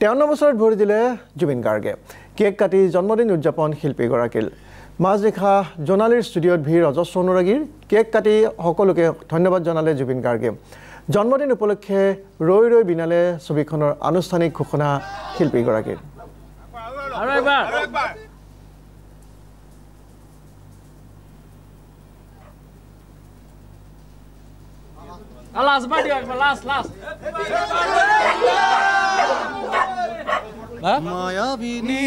53 বছৰত ভৰি দিলে জুবিন গাৰ্গে কেক কাটি জন্মদিন উদযাপন শিল্পীগৰাকীৰ মাজনিশা জোনালীৰ ষ্টুডিঅ'ত ভিৰ অজস্ৰ অনুৰাগীৰ কেক কাটি সকলোকে ধন্যবাদ জনালে জুবিন গাৰ্গে জন্মদিন উপলক্ষে ৰৈ ৰৈ বিনালে ছবিখনৰ আনুষ্ঠানিক ঘোষণা শিল্পীগৰাকীৰ আৰু একবাৰ লাষ্ট বাৰ দিয়ক লাষ্ট মায়াবিনী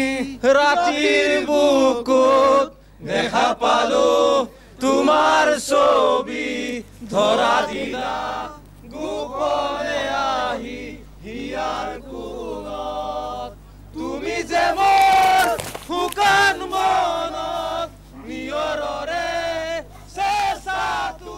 ৰাতিৰ বুকুত দেখা পালো তোমাৰ ছবি ধৰা দিলা গোপনে আহি হিয়াৰ কোণত তুমি যে মোৰ শুকান মনত নিয়ৰৰে চেঁচাটো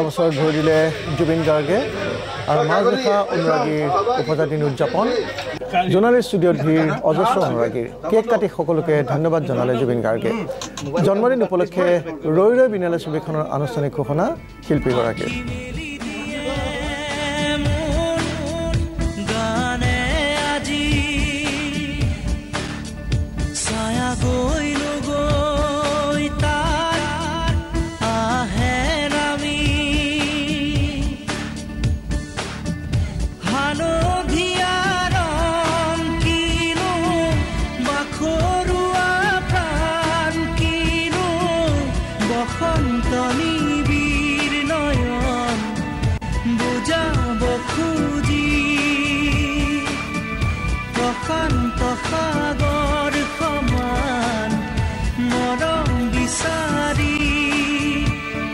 বছৰত ভৰি দিলে জুবিন গাৰ্গে আৰু মাজনিশা অনুৰাগীৰ উপজাতিৰ উদযাপন জোনালীৰ ষ্টুডিঅ'ত ভিৰ অজস্ৰ অনুৰাগীৰ কেক কাটি সকলোকে ধন্যবাদ জনালে জুবিন গাৰ্গে জন্মদিন উপলক্ষে ৰৈ ৰৈ বিনালে ছবিখনৰ আনুষ্ঠানিক ঘোষণা শিল্পীগৰাকীৰ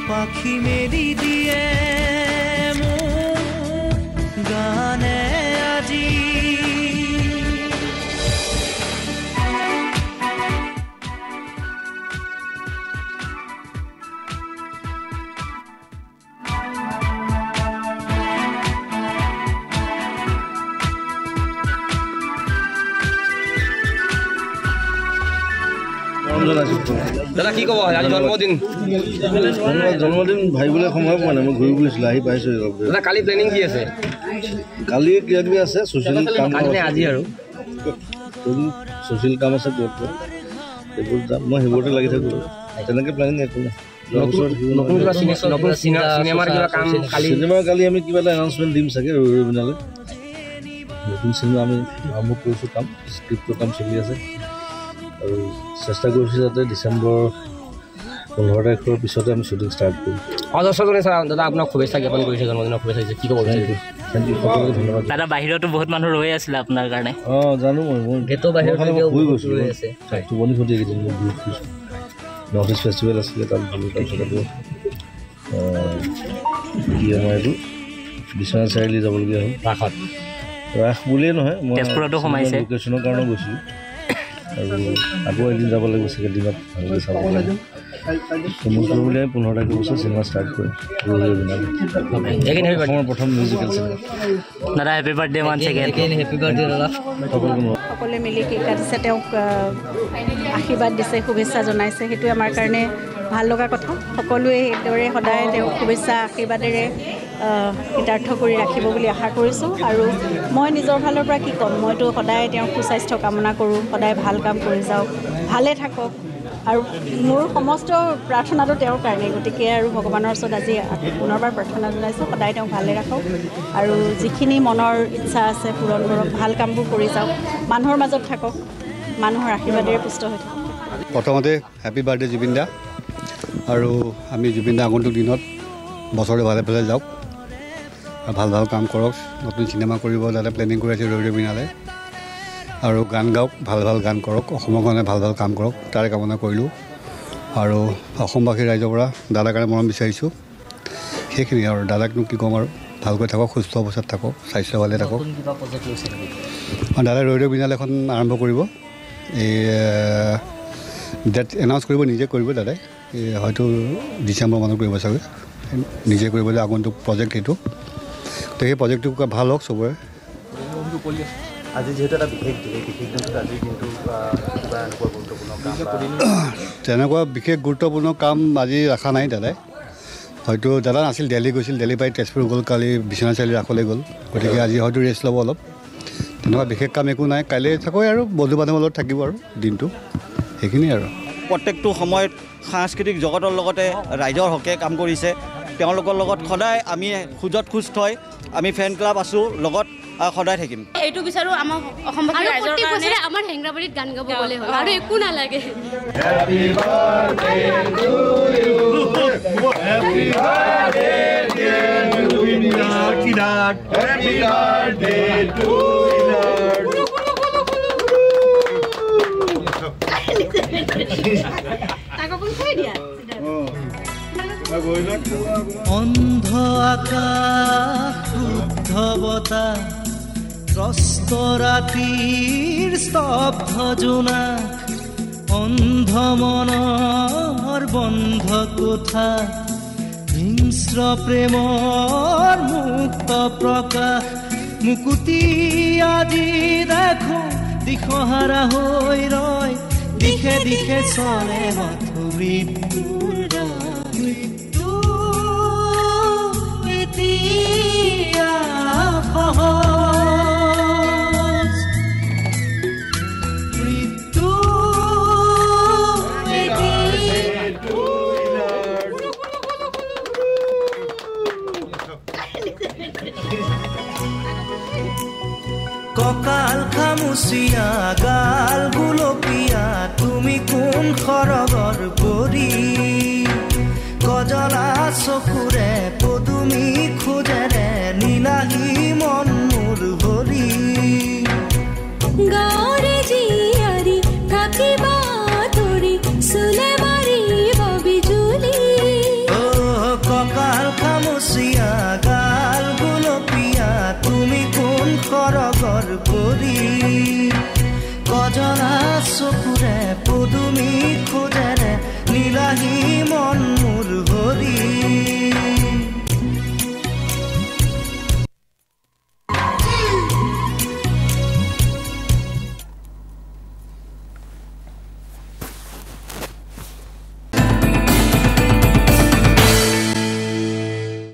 পাখি মেলি দিয়ে মোৰ গানে আজি দাদা কি ক'ব আজি জন্মদিন ভাবিবলৈ সময় পোৱা নাই মই ঘূৰি ফুৰিছিলোঁ আহি পাইছোঁ দাদা কালি প্লেনিং কি আছে কালি কিবা কিবি আছে ছ'চিয়েল কাম আজি আৰু ছ'চিয়েল কাম আছে ক'ত সেইবোৰ যাম মই সেইবোৰতে লাগি থাকোঁ তেনেকৈ প্লেনিং একো নাই চিনেমাৰ কালি আমি কিবা এটা এনাউন্সমেণ্ট দিম চাগে ৰৈ ৰৈ বিনালে নতুন চিনেমা আমি আৰম্ভ কৰিছোঁ কাম স্ক্ৰিপ্টৰ কাম চলি আছে আৰু চেষ্টা কৰিছোঁ যাতে ডিচেম্বৰ 15 তাৰিখৰ পিছতে আমি শ্বুটিং ষ্টাৰ্ট কৰিম অজস্ৰজনে দাদা আপোনাক শুভেচ্ছা জ্ঞাপন কৰিছে জন্মদিনৰ শুভেচ্ছা দিছে কি ক'ব বিচাৰিছে থেংক ইউ সকলোকে ধন্যবাদ দাদা বাহিৰতো বহুত মানুহ ৰৈ আছিলে আপোনাৰ কাৰণে জানো মই গেটৰ বাহিৰত শুই গৈছোঁ টোপনি খতি এইকেইদিন মই ঘূৰি ফুৰিছোঁ নৰ্থ ইষ্ট ফেষ্টিভেল আছিলে তাত ভালো তাৰপিছত আকৌ কি আমাৰ এইটো বিশ্বনাথ চাৰিআলি যাবলগীয়া হ'ল ৰাস বুলিয়ে নহয় মই তেজপুৰতো সোমাইছে লোকেশ্যনৰ কাৰণে গৈছিলোঁ আৰু আকৌ এদিন যাব লাগিব চাগে দিনত ভালকৈ চাব লাগিব মোৰ বুলি আমি 15 তাৰিখৰ পিছত চিনেমা ষ্টাৰ্ট কৰিম অসমৰ প্ৰথম মিউজিকেল চিনেমা দাদা happy birthday one second happy birthday দাদা সকলোৱে মিলি কেক কাটিছে তেওঁক আশীৰ্বাদ দিছে শুভেচ্ছা জনাইছে সেইটো আমাৰ কাৰণে ভাল লগা কথা সকলোৱে এইদৰে সদায় তেওঁক শুভেচ্ছা আশীৰ্বাদেৰে কৃতাৰ্থ কৰি ৰাখিব বুলি আশা কৰিছোঁ আৰু মই নিজৰ ফালৰ পৰা কি ক'ম মইতো সদায় তেওঁক সুস্বাস্থ্য কামনা কৰোঁ সদায় ভাল কাম কৰি যাওক ভালে থাকক আৰু মোৰ সমস্ত প্ৰাৰ্থনাটো তেওঁৰ কাৰণে গতিকে আৰু ভগৱানৰ ওচৰত আজি পুনৰবাৰ প্ৰাৰ্থনা জনাইছোঁ সদায় তেওঁক ভালে ৰাখক আৰু যিখিনি মনৰ ইচ্ছা আছে পূৰণ কৰক ভাল কামবোৰ কৰি যাওক মানুহৰ মাজত থাকক মানুহৰ আশীৰ্বাদেৰে পুষ্ট হৈ থাকক প্ৰথমতে হেপী বাৰ্থডে জুবিন দা আৰু আমি জুবিন দা আগন্তুক দিনত বছৰটো ভালে ভালে যাওক আৰু ভাল ভাল কাম কৰক নতুন চিনেমা কৰিব যাতে প্লেনিং কৰি আছে ৰৈ ৰৈ বিনালে আৰু গান গাওক ভাল ভাল গান কৰক অসমৰ কাৰণে ভাল ভাল কাম কৰক তাৰে কামনা কৰিলোঁ আৰু অসমবাসী ৰাইজৰ পৰা দাদাৰ কাৰণে মৰম বিচাৰিছোঁ সেইখিনি আৰু দাদাকনো কি ক'ম আৰু ভালকৈ থাকক সুস্থ অৱস্থাত থাকক স্বাস্থ্য ভালে থাকক দাদাই ৰৈ ৰৈ বিনালে এখন আৰম্ভ কৰিব এই ডেট এনাউন্স কৰিব নিজে কৰিব দাদাই হয়তো ডিচেম্বৰ মানত কৰিব চাগৈ নিজে কৰিবলৈ আগন্তুক প্ৰজেক্ট এইটো তো সেই প্ৰজেক্টটো ভাল হওক চবৰে। আজি যেহেতু এটা বিশেষ দিন, বিশেষ দিনটোত আজি কিন্তু কিবা এনেকুৱা গুৰুত্বপূৰ্ণ কাম তেনেকুৱা বিশেষ গুৰুত্বপূৰ্ণ কাম আজি ৰখা নাই দাদাই। হয়তো দাদা নাছিল, দিল্লী গৈছিল, দিল্লী পাই তেজপুৰ গ'ল, কালি বিশ্বনাথ চাৰিআলি ৰাসলৈ গ'ল, গতিকে আজি হয়তো ৰেষ্ট ল'ব অলপ। তেনেকুৱা বিশেষ কাম একো নাই, কাইলৈ থাকোঁ আৰু বন্ধু বান্ধৱৰ লগত থাকিব আৰু দিনটো, সেইখিনিয়ে আৰু। প্ৰত্যেকটো সময়ত সাংস্কৃতিক জগতৰ লগতে ৰাইজৰ হকে কাম কৰিছে। তেওঁলোকৰ লগত সদায় আমি খোজত খোজ থৈ আমি ফেন ক্লাব আছোঁ, লগত সদায় থাকিম। এইটো বিচাৰোঁ আমাৰ অসমবাসী ৰাইজৰ কাৰণে আমাৰ হেংৰাবাৰীত গান গাব গ'লে হ'ল আৰু একো নালাগে। অন্ধ আকাশ, শুদ্ধ বতাহ, ত্ৰস্ত ৰাতিৰ স্তব্ধ জোনাক, অন্ধ মনৰ বন্ধ কোঠা, হিংস্ৰ প্ৰেমৰ মুক্ত প্ৰকাশ, মুকুতি আজি দেখো দিশহাৰা হৈ ৰয়, দিশে দিশে চলে মথু মৃত্যুৰ মৃত্যু এতিয়া সহজ, মৃত্যু কঁকাল খামুচিয়া গাল গুলপীয়া, তুমি কোন সৰগৰ পৰি, কজলা চকুৰে পদুমি খোজেৰে নীলাহী মন মোৰ হৰি, গাঁৱৰে জীয়াৰী থাকিবা তৰি, চুলে মাৰিব বিজুলি। কঁকাল খামুচিয়া গাল গুলপীয়া, তুমি কোন সৰগৰ পৰি, কজলা চকু